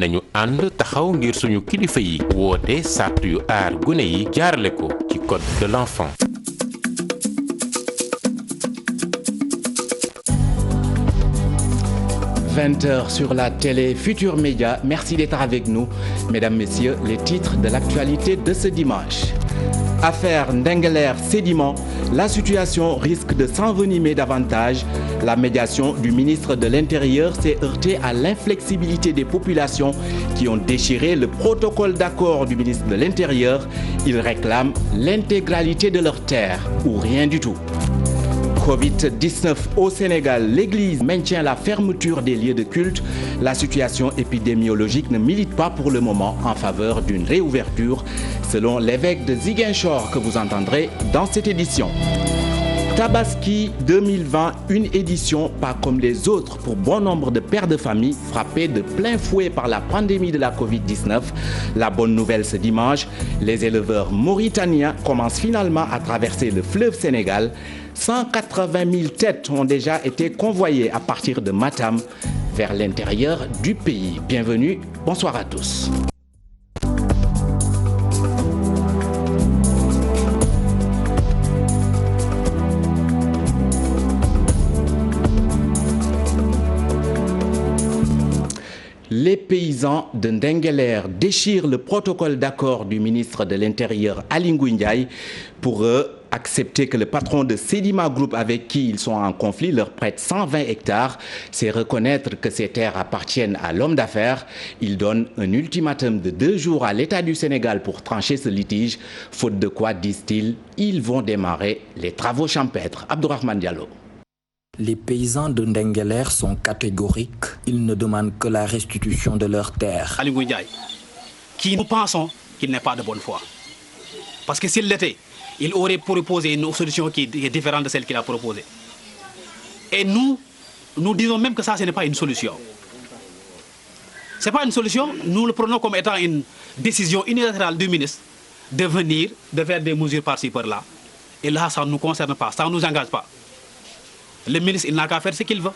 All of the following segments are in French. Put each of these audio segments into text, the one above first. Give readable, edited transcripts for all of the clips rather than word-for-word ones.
nañu ànd taxaw ngir suñu kilifa yi woote sàrt yu aar gune yi jaarale ko ci code de l'enfant. Sur la télé Futur Média. Merci d'être avec nous. Mesdames, Messieurs, les titres de l'actualité de ce dimanche. Affaire Ndingler Sédiment, la situation risque de s'envenimer davantage. La médiation du ministre de l'Intérieur s'est heurtée à l'inflexibilité des populations qui ont déchiré le protocole d'accord du ministre de l'Intérieur. Ils réclament l'intégralité de leurs terres ou rien du tout. Covid-19 au Sénégal, l'Église maintient la fermeture des lieux de culte. La situation épidémiologique ne milite pas pour le moment en faveur d'une réouverture, selon l'évêque de Ziguinchor que vous entendrez dans cette édition. Tabaski 2020, une édition pas comme les autres pour bon nombre de pères de famille frappés de plein fouet par la pandémie de la Covid-19. La bonne nouvelle ce dimanche, les éleveurs mauritaniens commencent finalement à traverser le fleuve Sénégal. 180 000 têtes ont déjà été convoyées à partir de Matam vers l'intérieur du pays. Bienvenue, bonsoir à tous. Les paysans de Ndingler déchirent le protocole d'accord du ministre de l'Intérieur Aly Ngouille Ndiaye. Pour eux, accepter que le patron de Sedima Group avec qui ils sont en conflit leur prête 120 hectares, c'est reconnaître que ces terres appartiennent à l'homme d'affaires. Ils donnent un ultimatum de 2 jours à l'État du Sénégal pour trancher ce litige, faute de quoi, disent-ils, ils vont démarrer les travaux champêtres. Abdourahmane Diallo. Les paysans de Ndingler sont catégoriques. Ils ne demandent que la restitution de leurs terres. Aly Ngouille Ndiaye, qui nous pensons qu'il n'est pas de bonne foi. Parce que s'il l'était, il aurait proposé une solution qui est différente de celle qu'il a proposée. Et nous disons même que ça, ce n'est pas une solution. Ce n'est pas une solution. Nous le prenons comme étant une décision unilatérale du ministre de venir, de faire des mesures par-ci, par-là. Et là, ça ne nous concerne pas, ça ne nous engage pas. Le ministre, il n'a qu'à faire ce qu'il veut.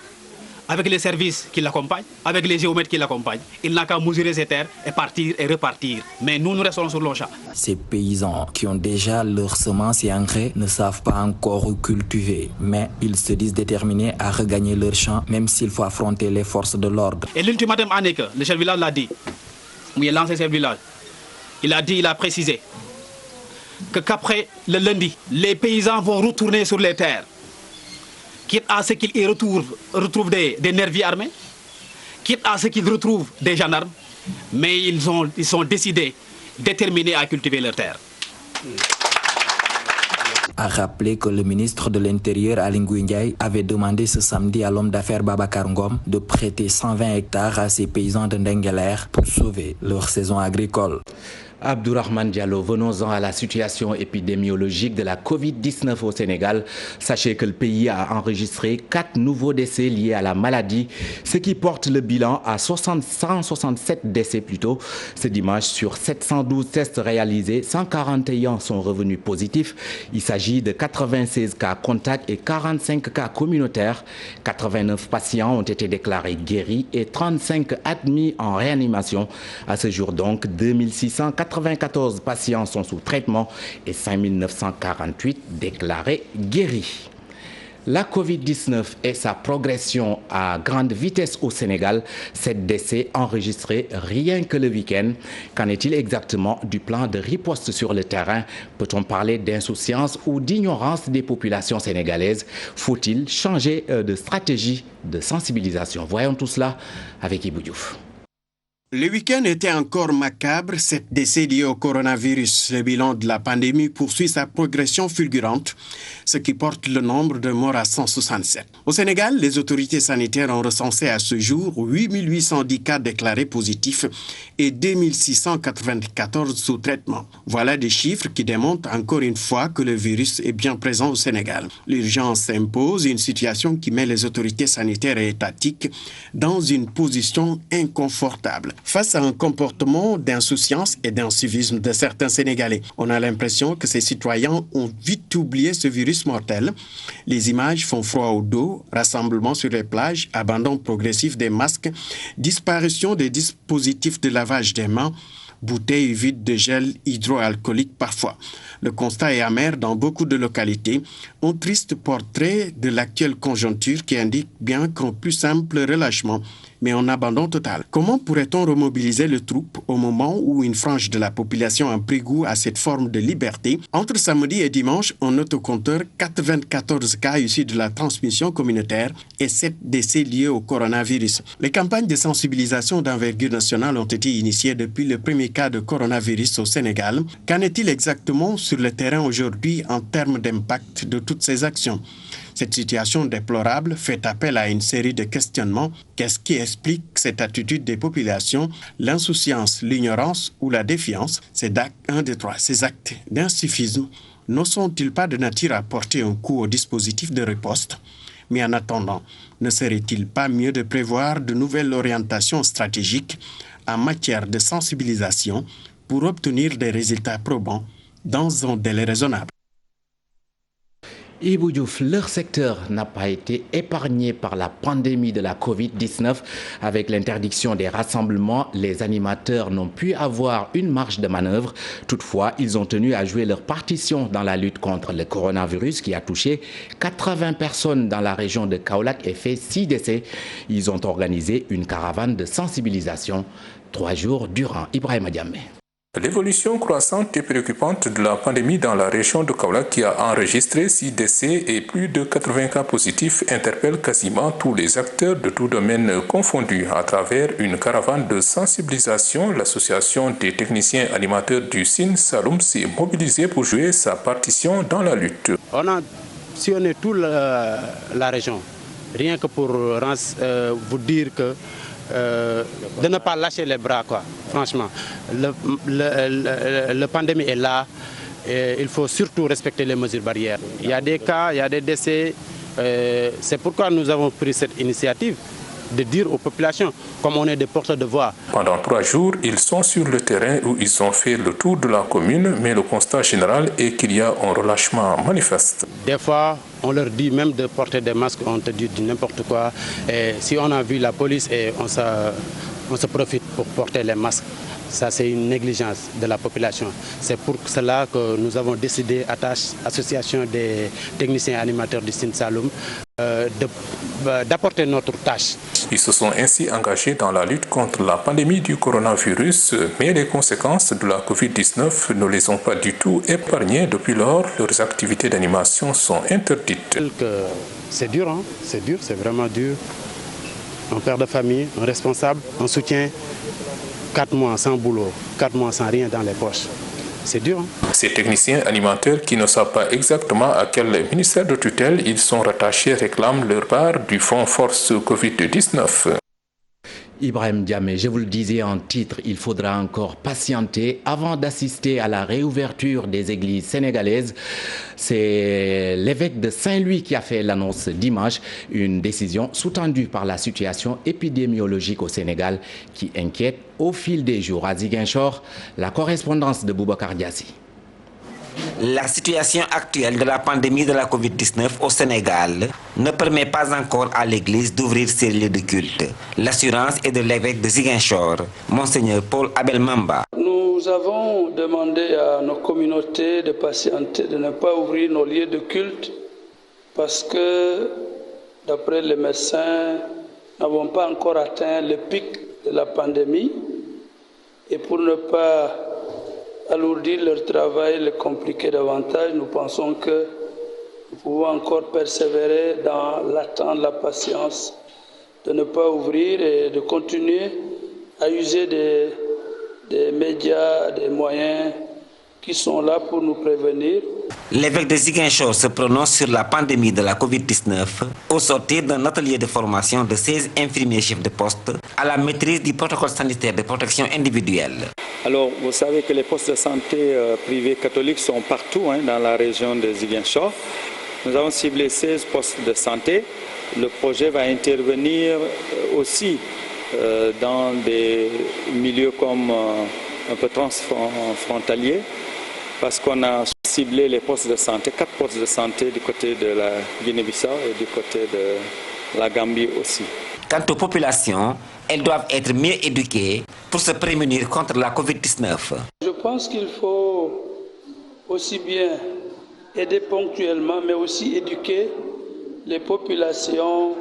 Avec les services qui l'accompagnent, avec les géomètres qui l'accompagnent, il n'a qu'à mesurer ses terres et partir et repartir. Mais nous restons sur le champ. Ces paysans qui ont déjà leurs semences et engrais ne savent pas encore où cultiver. Mais ils se disent déterminés à regagner leur champ, même s'il faut affronter les forces de l'ordre. Et l'ultimatum année que le chef de village l'a dit, où il a lancé ce village, il a précisé qu'après le lundi, les paysans vont retourner sur les terres. Quitte à ce qu'ils y retrouvent des nervis armés, quitte à ce qu'ils retrouvent des gendarmes, mais ils sont décidés, déterminés à cultiver leurs terres. A rappeler que le ministre de l'Intérieur Aly Ngouille Ndiaye avait demandé ce samedi à l'homme d'affaires Babacar Ngom de prêter 120 hectares à ses paysans de Ndingler pour sauver leur saison agricole. Abdourahmane Diallo, venons-en à la situation épidémiologique de la Covid-19 au Sénégal. Sachez que le pays a enregistré 4 nouveaux décès liés à la maladie, ce qui porte le bilan à 167 décès plutôt. Ce dimanche, sur 712 tests réalisés, 141 sont revenus positifs. Il s'agit de 96 cas contacts et 45 cas communautaires. 89 patients ont été déclarés guéris et 35 admis en réanimation. À ce jour donc, 2694 patients sont sous traitement et 5948 déclarés guéris. La Covid-19 et sa progression à grande vitesse au Sénégal, 7 décès enregistrés rien que le week-end. Qu'en est-il exactement du plan de riposte sur le terrain? Peut-on parler d'insouciance ou d'ignorance des populations sénégalaises? Faut-il changer de stratégie de sensibilisation? Voyons tout cela avec Ibou Diouf. Le week-end était encore macabre, 7 décès liés au coronavirus. Le bilan de la pandémie poursuit sa progression fulgurante, ce qui porte le nombre de morts à 167. Au Sénégal, les autorités sanitaires ont recensé à ce jour 8 810 cas déclarés positifs et 2 694 sous traitement. Voilà des chiffres qui démontrent encore une fois que le virus est bien présent au Sénégal. L'urgence impose une situation qui met les autorités sanitaires et étatiques dans une position inconfortable. face à un comportement d'insouciance et d'incivisme de certains Sénégalais. On a l'impression que ces citoyens ont vite oublié ce virus mortel. Les images font froid au dos, rassemblements sur les plages, abandon progressif des masques, disparition des dispositifs de lavage des mains, bouteilles vides de gel hydroalcoolique parfois. Le constat est amer dans beaucoup de localités. Un triste portrait de l'actuelle conjoncture qui indique bien qu'un plus simple relâchement, mais en abandon total. Comment pourrait-on remobiliser le troupe au moment où une frange de la population a pris goût à cette forme de liberté? Entre samedi et dimanche, on note au compteur 94 cas issus de la transmission communautaire et 7 décès liés au coronavirus. Les campagnes de sensibilisation d'envergure nationale ont été initiées depuis le premier cas de coronavirus au Sénégal. Qu'en est-il exactement sur le terrain aujourd'hui en termes d'impact de toutes ces actions? Cette situation déplorable fait appel à une série de questionnements. Qu'est-ce qui explique cette attitude des populations? L'insouciance, l'ignorance ou la défiance? C'est un des trois. Ces actes d'incivisme ne sont-ils pas de nature à porter un coup au dispositif de riposte? Mais en attendant, ne serait-il pas mieux de prévoir de nouvelles orientations stratégiques en matière de sensibilisation pour obtenir des résultats probants dans un délai raisonnable? Ibou Diouf, leur secteur n'a pas été épargné par la pandémie de la Covid-19. Avec l'interdiction des rassemblements, les animateurs n'ont pu avoir une marge de manœuvre. Toutefois, ils ont tenu à jouer leur partition dans la lutte contre le coronavirus qui a touché 80 personnes dans la région de Kaolack et fait 6 décès. Ils ont organisé une caravane de sensibilisation 3 jours durant. Ibrahima Diamé. L'évolution croissante et préoccupante de la pandémie dans la région de Kaolack, qui a enregistré 6 décès et plus de 80 cas positifs, interpelle quasiment tous les acteurs de tout domaine confondus. À travers une caravane de sensibilisation, l'association des techniciens animateurs du Sine Saloum s'est mobilisée pour jouer sa partition dans la lutte. On a sillonné toute la région, rien que pour vous dire que de ne pas lâcher les bras, quoi. Franchement, la pandémie est là et il faut surtout respecter les mesures barrières. Il y a des cas, il y a des décès. C'est pourquoi nous avons pris cette initiative de dire aux populations, comme on est des porteurs de voix. Pendant 3 jours, ils sont sur le terrain où ils ont fait le tour de la commune, mais le constat général est qu'il y a un relâchement manifeste. Des fois, on leur dit même de porter des masques, on te dit n'importe quoi. Et si on a vu la police, et on se profite pour porter les masques. Ça, c'est une négligence de la population. C'est pour cela que nous avons décidé, association des techniciens animateurs du Sine Saloum, d'apporter notre tâche. Ils se sont ainsi engagés dans la lutte contre la pandémie du coronavirus, mais les conséquences de la Covid-19 ne les ont pas du tout épargnés. Depuis lors, leurs activités d'animation sont interdites. C'est dur, hein? C'est dur, c'est vraiment dur. Un père de famille, un responsable, un soutien, 4 mois sans boulot, 4 mois sans rien dans les poches. C'est dur. Hein? Ces techniciens animateurs qui ne savent pas exactement à quel ministère de tutelle ils sont rattachés réclament leur part du fonds Force Covid-19. Ibrahim Diamé, je vous le disais en titre, il faudra encore patienter avant d'assister à la réouverture des églises sénégalaises. C'est l'évêque de Saint-Louis qui a fait l'annonce dimanche, une décision sous-tendue par la situation épidémiologique au Sénégal qui inquiète au fil des jours. À Ziguinchor, la correspondance de Boubacar Diassi. La situation actuelle de la pandémie de la Covid-19 au Sénégal ne permet pas encore à l'Église d'ouvrir ses lieux de culte. L'assurance est de l'évêque de Ziguinchor, Monseigneur Paul Abel Mamba. Nous avons demandé à nos communautés de patienter, de ne pas ouvrir nos lieux de culte parce que, d'après les médecins, nous n'avons pas encore atteint le pic de la pandémie et pour ne pas alourdir leur travail, le compliquer davantage, nous pensons que nous pouvons encore persévérer dans l'attente, la patience, de ne pas ouvrir et de continuer à user des médias, des moyens qui sont là pour nous prévenir. L'évêque de Ziguinchor se prononce sur la pandémie de la Covid-19 au sortir d'un atelier de formation de 16 infirmiers chefs de poste à la maîtrise du protocole sanitaire de protection individuelle. Alors, vous savez que les postes de santé privés catholiques sont partout dans la région de Ziguinchor. Nous avons ciblé 16 postes de santé. Le projet va intervenir aussi dans des milieux comme un peu transfrontaliers, parce qu'on a ciblé les postes de santé, 4 postes de santé du côté de la Guinée-Bissau et du côté de la Gambie aussi. Quant aux populations, elles doivent être mieux éduquées pour se prémunir contre la Covid-19. Je pense qu'il faut aussi bien aider ponctuellement, mais aussi éduquer les populations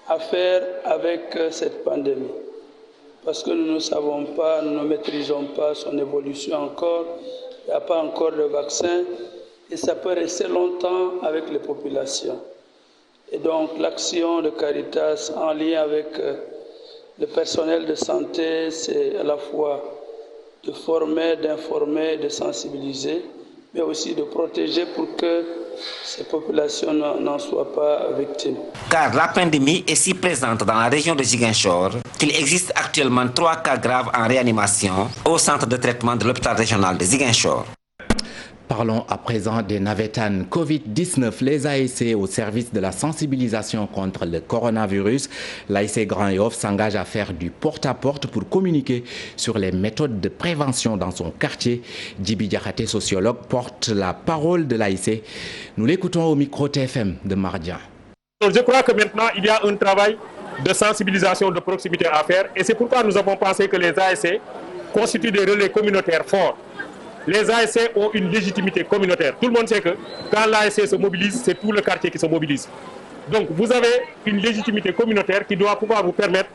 à faire avec cette pandémie. Parce que nous ne savons pas, nous ne maîtrisons pas son évolution encore. Il n'y a pas encore de vaccin et ça peut rester longtemps avec les populations. Et donc l'action de Caritas en lien avec le personnel de santé, c'est à la fois de former, d'informer, de sensibiliser, mais aussi de protéger pour que ces populations n'en soient pas victimes. Car la pandémie est si présente dans la région de Ziguinchor qu'il existe actuellement 3 cas graves en réanimation au centre de traitement de l'hôpital régional de Ziguinchor. Parlons à présent des navétanes Covid-19. Les ASC au service de la sensibilisation contre le coronavirus. L'ASC Grand Yoff s'engage à faire du porte-à-porte pour communiquer sur les méthodes de prévention dans son quartier. Djibi Diakhaté, sociologue, porte la parole de l'ASC. Nous l'écoutons au micro TFM de Mardian. Je crois que maintenant, il y a un travail de sensibilisation de proximité à faire. Et c'est pourquoi nous avons pensé que les ASC constituent des relais communautaires forts. Les ASC ont une légitimité communautaire. Tout le monde sait que quand l'ASC se mobilise, c'est tout le quartier qui se mobilise. Donc vous avez une légitimité communautaire qui doit pouvoir vous permettre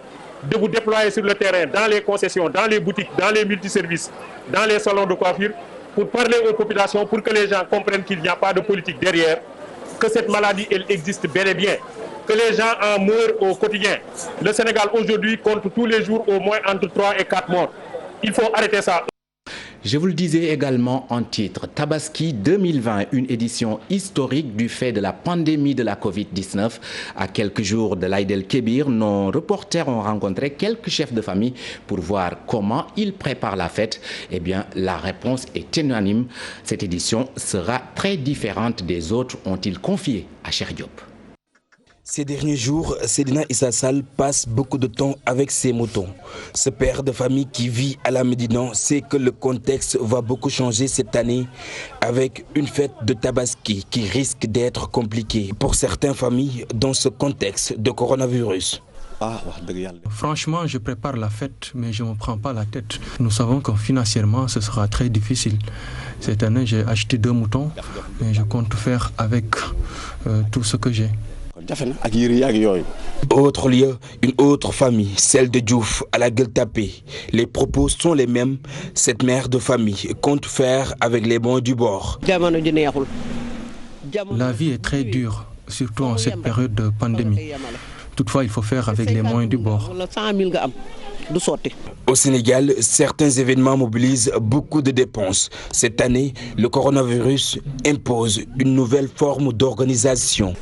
de vous déployer sur le terrain, dans les concessions, dans les boutiques, dans les multiservices, dans les salons de coiffure, pour parler aux populations, pour que les gens comprennent qu'il n'y a pas de politique derrière, que cette maladie, elle existe bel et bien, que les gens en meurent au quotidien. Le Sénégal aujourd'hui compte tous les jours au moins entre 3 et 4 morts. Il faut arrêter ça. Je vous le disais également en titre, Tabaski 2020, une édition historique du fait de la pandémie de la Covid-19. À quelques jours de l'Aïd el-Kébir, nos reporters ont rencontré quelques chefs de famille pour voir comment ils préparent la fête. Eh bien, la réponse est unanime. Cette édition sera très différente des autres, ont-ils confié à Cheikh Diop. Ces derniers jours, Seydina Issa Sall passe beaucoup de temps avec ses moutons. Ce père de famille qui vit à la Médina sait que le contexte va beaucoup changer cette année avec une fête de Tabaski qui risque d'être compliquée pour certaines familles dans ce contexte de coronavirus. Franchement, je prépare la fête, mais je ne me prends pas la tête. Nous savons que financièrement, ce sera très difficile. Cette année, j'ai acheté 2 moutons, mais je compte faire avec tout ce que j'ai. Autre lieu, une autre famille, celle de Diouf à la Gueule-Tapée. Les propos sont les mêmes. Cette mère de famille compte faire avec les bons du bord. La vie est très dure, surtout en cette période de pandémie. Toutefois, il faut faire avec les moyens du bord. Au Sénégal, certains événements mobilisent beaucoup de dépenses. Cette année, le coronavirus impose une nouvelle forme d'organisation.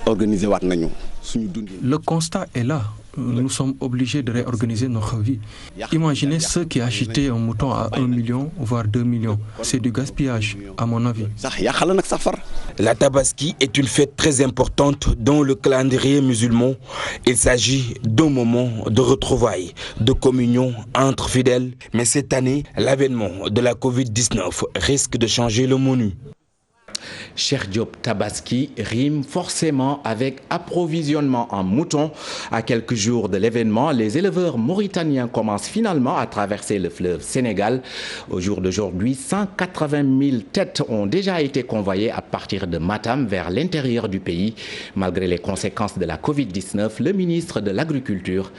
Le constat est là. Nous sommes obligés de réorganiser notre vie. Imaginez ceux qui achetaient un mouton à 1 million, voire 2 millions. C'est du gaspillage, à mon avis. La Tabaski est une fête très importante dans le calendrier musulman. Il s'agit d'un moment de retrouvailles, de communion entre fidèles. Mais cette année, l'avènement de la Covid-19 risque de changer le menu. Cheikh Diop, Tabaski rime forcément avec approvisionnement en moutons. À quelques jours de l'événement, les éleveurs mauritaniens commencent finalement à traverser le fleuve Sénégal. Au jour d'aujourd'hui, 180 000 têtes ont déjà été convoyées à partir de Matam vers l'intérieur du pays. Malgré les conséquences de la Covid-19, le ministre de l'Agriculture,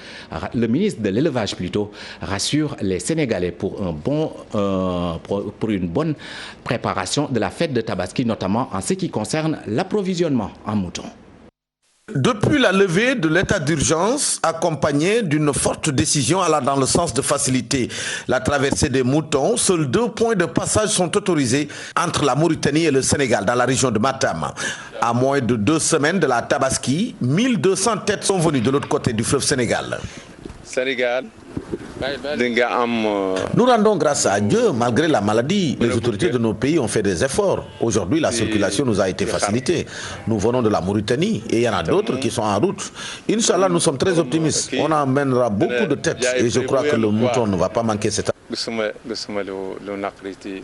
le ministre de l'Élevage plutôt, rassure les Sénégalais pour une bonne préparation de la fête de Tabaski, notamment en ce qui concerne l'approvisionnement en moutons. Depuis la levée de l'état d'urgence, accompagnée d'une forte décision allant dans le sens de faciliter la traversée des moutons, seuls 2 points de passage sont autorisés entre la Mauritanie et le Sénégal, dans la région de Matam. À moins de 2 semaines de la Tabaski, 1200 têtes sont venues de l'autre côté du fleuve Sénégal. Sénégal, Nous rendons grâce à Dieu, malgré la maladie. Les autorités de nos pays ont fait des efforts. Aujourd'hui, la circulation nous a été facilitée. Nous venons de la Mauritanie et il y en a d'autres qui sont en route. Inch'Allah, nous sommes très optimistes. On emmènera beaucoup de têtes et je crois que le mouton ne va pas manquer cette année.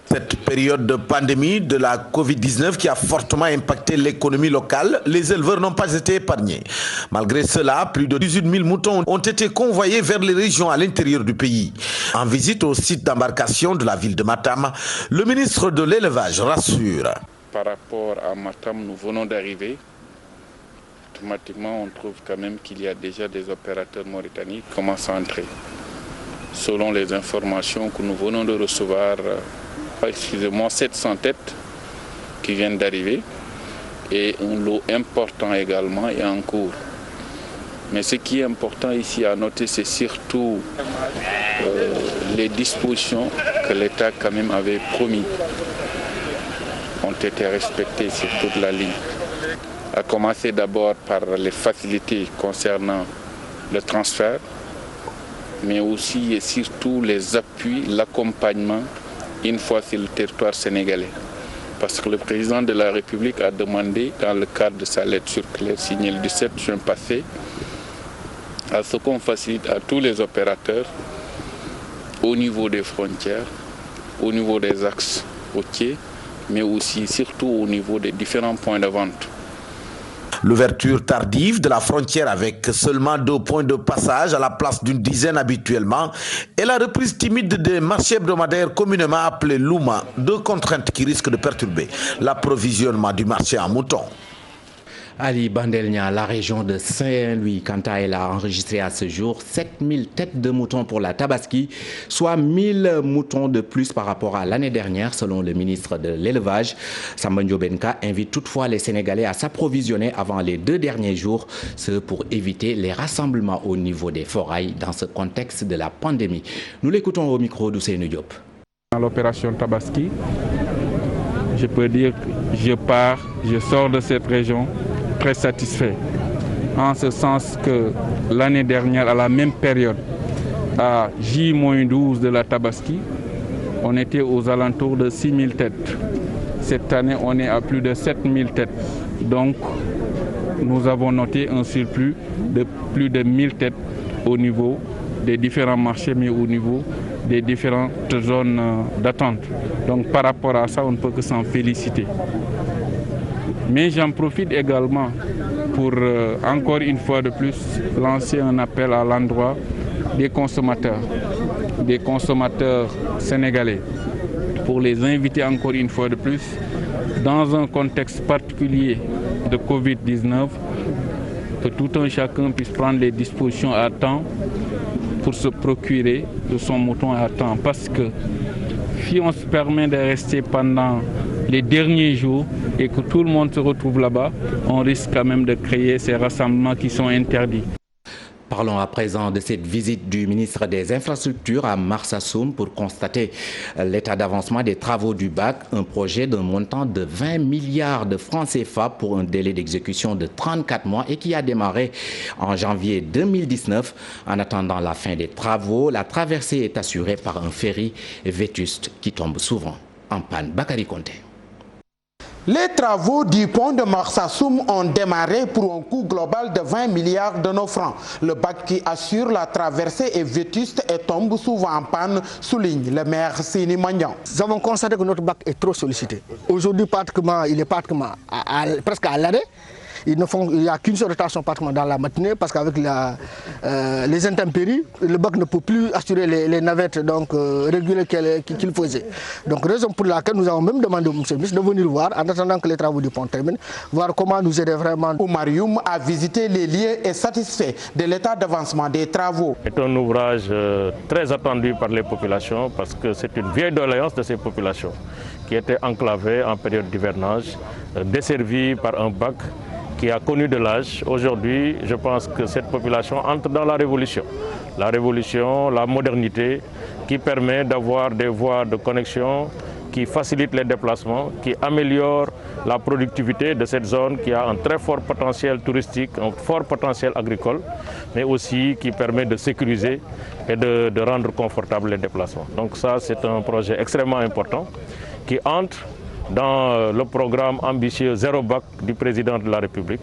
Cette période de pandémie de la Covid-19 qui a fortement impacté l'économie locale, les éleveurs n'ont pas été épargnés. Malgré cela, plus de 18 000 moutons ont été convoyés vers les régions à l'intérieur du pays. En visite au site d'embarcation de la ville de Matam, le ministre de l'élevage rassure. Par rapport à Matam, nous venons d'arriver. Automatiquement, on trouve quand même qu'il y a déjà des opérateurs mauritaniens qui commencent à entrer. Selon les informations que nous venons de recevoir, 700 têtes qui viennent d'arriver et un lot important également est en cours. Mais ce qui est important ici à noter, c'est surtout les dispositions que l'État quand même avait promis ont été respectées sur toute la ligne. À commencer d'abord par les facilités concernant le transfert, mais aussi et surtout les appuis, l'accompagnement une fois sur le territoire sénégalais. Parce que le président de la République a demandé, dans le cadre de sa lettre circulaire signée le 17 juin passé, à ce qu'on facilite à tous les opérateurs au niveau des frontières, au niveau des axes routiers, mais aussi surtout au niveau des différents points de vente. L'ouverture tardive de la frontière avec seulement 2 points de passage à la place d'une dizaine habituellement et la reprise timide des marchés hebdomadaires communément appelés Louma, 2 contraintes qui risquent de perturber l'approvisionnement du marché en moutons. Ali Bandelnia, la région de Saint-Louis, quant à elle, a enregistré à ce jour 7000 têtes de moutons pour la Tabaski, soit 1000 moutons de plus par rapport à l'année dernière, selon le ministre de l'Élevage. Samba Benka invite toutefois les Sénégalais à s'approvisionner avant les 2 derniers jours, ce pour éviter les rassemblements au niveau des forailles dans ce contexte de la pandémie. Nous l'écoutons au micro d'Ousseynou Diop. Dans l'opération Tabaski, je peux dire que je sors de cette région très satisfait, en ce sens que l'année dernière, à la même période, à J-12 de la Tabaski, on était aux alentours de 6000 têtes. Cette année, on est à plus de 7000 têtes. Donc, nous avons noté un surplus de plus de 1000 têtes au niveau des différents marchés, mais au niveau des différentes zones d'attente. Donc, par rapport à ça, on ne peut que s'en féliciter. Mais j'en profite également pour, encore une fois de plus, lancer un appel à l'endroit des consommateurs sénégalais, pour les inviter encore une fois de plus, dans un contexte particulier de Covid-19, que tout un chacun puisse prendre les dispositions à temps pour se procurer de son mouton à temps. Parce que si on se permet de rester pendant les derniers jours et que tout le monde se retrouve là-bas, on risque quand même de créer ces rassemblements qui sont interdits. Parlons à présent de cette visite du ministre des Infrastructures à Marsassoum pour constater l'état d'avancement des travaux du BAC, un projet d'un montant de 20 milliards de francs CFA pour un délai d'exécution de 34 mois et qui a démarré en janvier 2019. En attendant la fin des travaux, la traversée est assurée par un ferry vétuste qui tombe souvent en panne. Bakary Konté. Les travaux du pont de Marsassoum ont démarré pour un coût global de 20 milliards de nos francs. Le bac qui assure la traversée est vétuste et tombe souvent en panne, souligne le maire Sini Magnan. Nous avons constaté que notre bac est trop sollicité. Aujourd'hui, il est presque à l'arrêt. Il n'y a qu'une seule rotation pratiquement dans la matinée parce qu'avec les intempéries, le bac ne peut plus assurer les navettes régulières qu'il faisait. Donc raison pour laquelle nous avons même demandé au service de venir voir en attendant que les travaux du pont terminent, voir comment nous aider vraiment. Oumar Youm a visité les lieux et satisfait de l'état d'avancement des travaux. C'est un ouvrage très attendu par les populations parce que c'est une vieille doléance de ces populations qui étaient enclavées en période d'hivernage, desservies par un bac qui a connu de l'âge. Aujourd'hui, je pense que cette population entre dans la révolution. La révolution, la modernité, qui permet d'avoir des voies de connexion qui facilite les déplacements, qui améliore la productivité de cette zone qui a un très fort potentiel touristique, un fort potentiel agricole, mais aussi qui permet de sécuriser et de rendre confortables les déplacements. Donc ça, c'est un projet extrêmement important qui entre dans le programme ambitieux Zéro Bac du président de la République.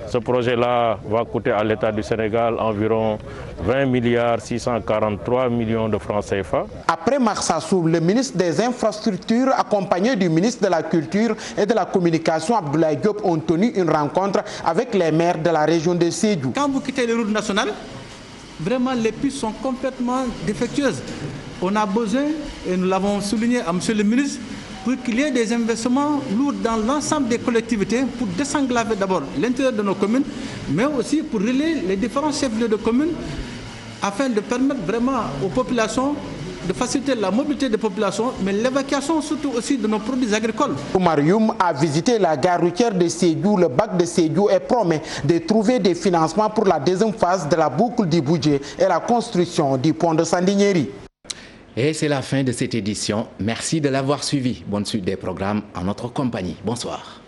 Ce projet-là va coûter à l'État du Sénégal environ 20 643 millions de francs CFA. Après Marsassoum, le ministre des Infrastructures, accompagné du ministre de la Culture et de la Communication, Abdoulaye Diop, ont tenu une rencontre avec les maires de la région de Sédhiou. Quand vous quittez les routes nationales, vraiment les pistes sont complètement défectueuses. On a besoin, et nous l'avons souligné à M. le ministre, pour qu'il y ait des investissements lourds dans l'ensemble des collectivités pour désenclaver d'abord l'intérieur de nos communes, mais aussi pour relier les différents chefs-lieux de communes afin de permettre vraiment aux populations de faciliter la mobilité des populations, mais l'évacuation surtout aussi de nos produits agricoles. Oumar Youm a visité la gare routière de Sédhiou, le bac de Sédhiou, et promet de trouver des financements pour la deuxième phase de la boucle du budget et la construction du pont de Sandiniéry. Et c'est la fin de cette édition. Merci de l'avoir suivi. Bonne suite des programmes en notre compagnie. Bonsoir.